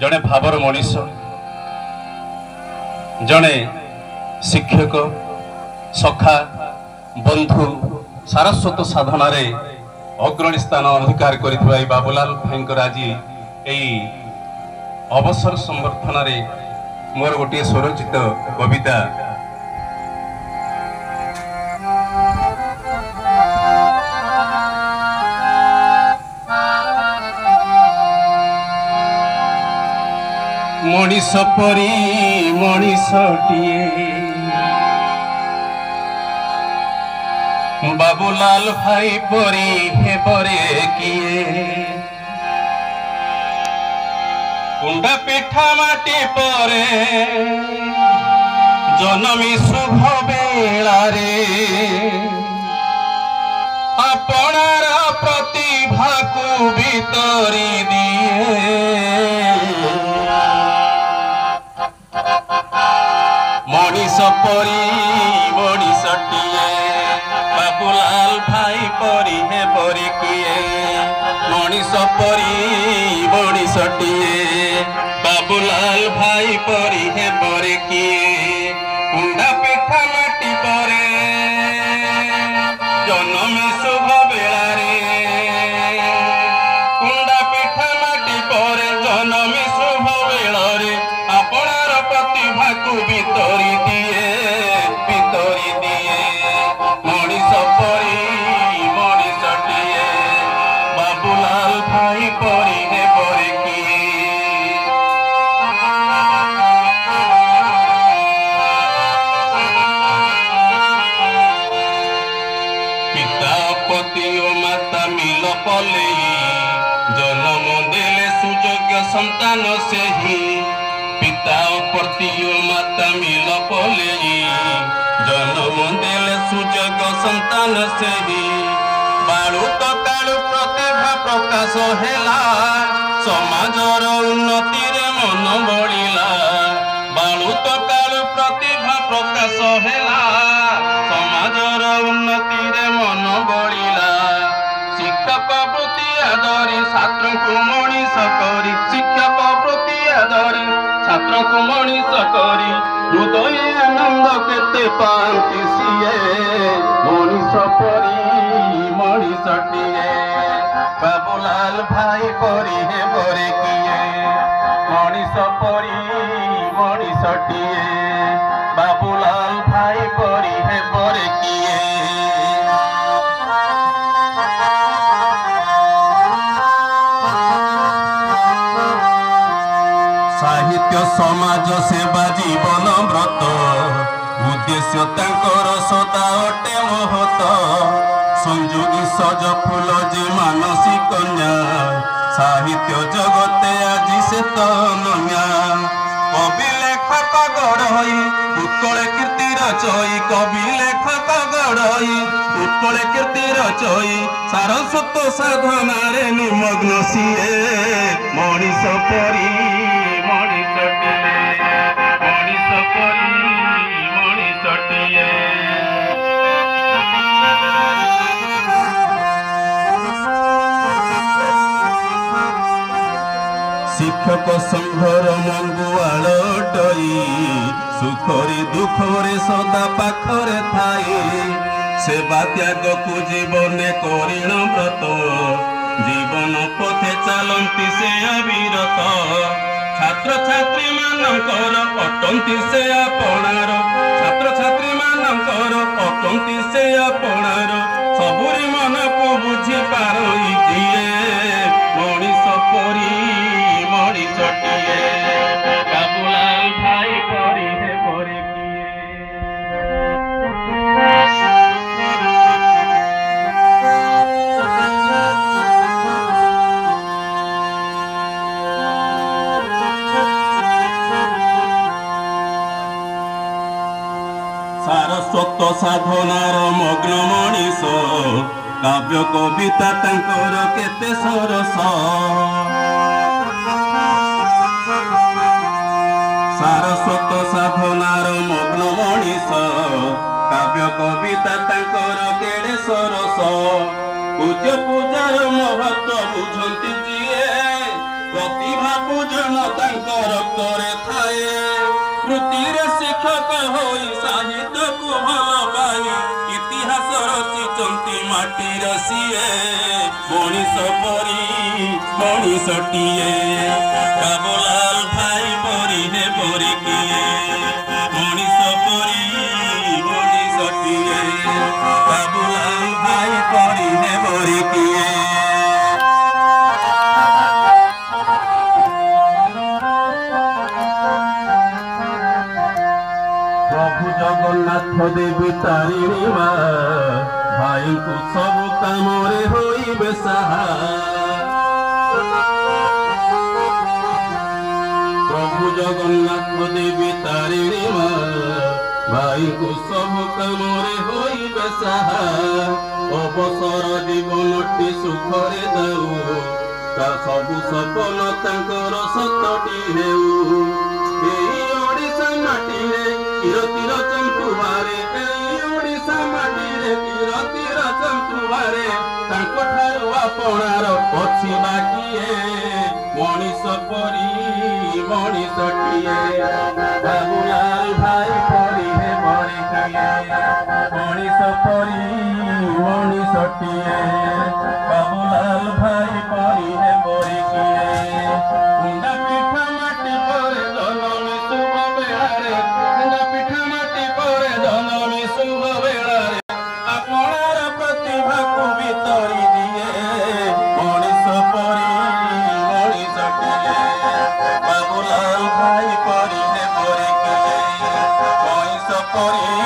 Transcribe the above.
जड़े भावर मनीष जड़े शिक्षक सखा बंधु सारस्वत साधन अग्रणी स्थान अधिकार कर बाबूलाल भाईकर आज यही अवसर संबर्धन मोर गोटे स्वरचित कविता मनीष परी मनीषटिए बाबूलाल भाई परी हे परे किए कुंडा पिठा माटी परे जनमी शुभ बेलारे अपनार प्रतिभा को भीतरी दिए मनीष परी मनीषटिए बाबूलाल भाई परी हे परी किए मनीष परी मनीषटिए बाबूलाल भाई परी हे परी किए कुंडा पिठा माटी परे जनमी शुभ बेलारे कुंडा पिठा माटी परे जनमी शुभ बेलारे अपनार प्रतिभा को भीतरी दिए मनीष परी मनीषटिए बाबूलाल भाई परी हे परी किए पिता पति ओ माता मिल पले जन्म देले सुयोग्य संतान से ही पिता प्रति माता मिल पले जन्म देले सुजग संतान से ही बालू तो कालू प्रतिभा प्रकाश हेला समाजर उन्नति रे मन बढ़िला बालू तो कालू प्रतिभा प्रकाश हेला समाजर उन्नति रे मन बढ़िला शिक्षक प्रति आदरी छात्र को मनीष करी शिक्षक प्रति आदरी छात्र को मनीष करी हृदय आनंद केते पांति सिए मनीष परी मनीषटिए बाबूलाल भाई परी हे परे किए मनीष परी मनीषटिए बाबूलाल भाई परी हे परे किए साहित्य समाज सेवा जीवन व्रत उद्देश्य तांकर सदा अटे महत संयोगी सज फूल जे मानसी कन्या साहित्य जगते आज से तो नया कवि लेखक गढ़ई उत्कल कीर्ति रचई कवि लेखक गढ़ई उत्कल कीर्ति रचई सारस्वत साधनारे निमग्न सिए मनीष परी शिक्षक संघर मंगुआल डई सुखरे दुखरे सदा पाखरे थाई सेवा त्याग को जीवने करिण व्रत जीवन पथे चलती से अविरत छात्र छात्री मानकर अटंती से अपनार छात्र छात्री मानकर अटंती से अपनार सबुरी मन को बुझी पारई दिए मनीष परी मनीषटिए बाबूलाल भाई परी हे परी सारस्वत साधनार मग्न मनीष काव्य कविता तांकर केते सरस ସତ ସାଧନାର ମଗ୍ନ ମଣିଷ କାବ୍ୟ କବିତା ତାଙ୍କର କେଡ଼େ ସରସ ପୂଜ୍ୟ ପୂଜାର ମହତ୍ଵ ବୁଝନ୍ତି ଯିଏ ପ୍ରତିଭା ପୂଜନ ତାଙ୍କ ରକ୍ତରେ ଥାଏ ବୃତ୍ତିରେ ଶିକ୍ଷକ ହୋଇ ସାହିତ୍ୟକୁ ଭଲ ପାଇ ଇତିହାସ ରଚିଛନ୍ତି ମାଟିର ସିଏ ମଣିଷ ପରି ମଣିଷଟିଏ ବାବୁଲାଲ ଭାଇ ପରି ହେ ପରି କିଏ ମଣିଷ ପରି ମଣିଷଟିଏ ବାବୁଲାଲ ଭାଇ ପରି ହେ ପରି କିଏ प्रभु जगन्नाथ देवी तारिणी माँ भाई को सब काम होइबे साहा प्रभु जगन्नाथ देवी तारिणी माँ भाई को सब काम होइबे साहा अवसर जीवनटी सुखरे जाऊ ता सबु सपन तांकर सतटी हेऊ ओडिशा माटीरे किरतीर चंपुवारे ओडिशा माटीरे किरतीर चंपुवारे तांको ठारू आपणार अछि बाकीए मनीष परी मनीषटिए बाबुलाल भाई परी हे परी किए मनीष परी मनीषटिए बाबुलाल भाई परी हे परी किए कुंडा पिठा माटी परे जननी शुभ बेलारे कुंडा पिठा माटी परे जननी शुभ बेलारे आपणार प्रतिभा को भीतरी दिए मनीष परी मनीषटिए बाबुलाल भाई परी हे परी किए मनीष परी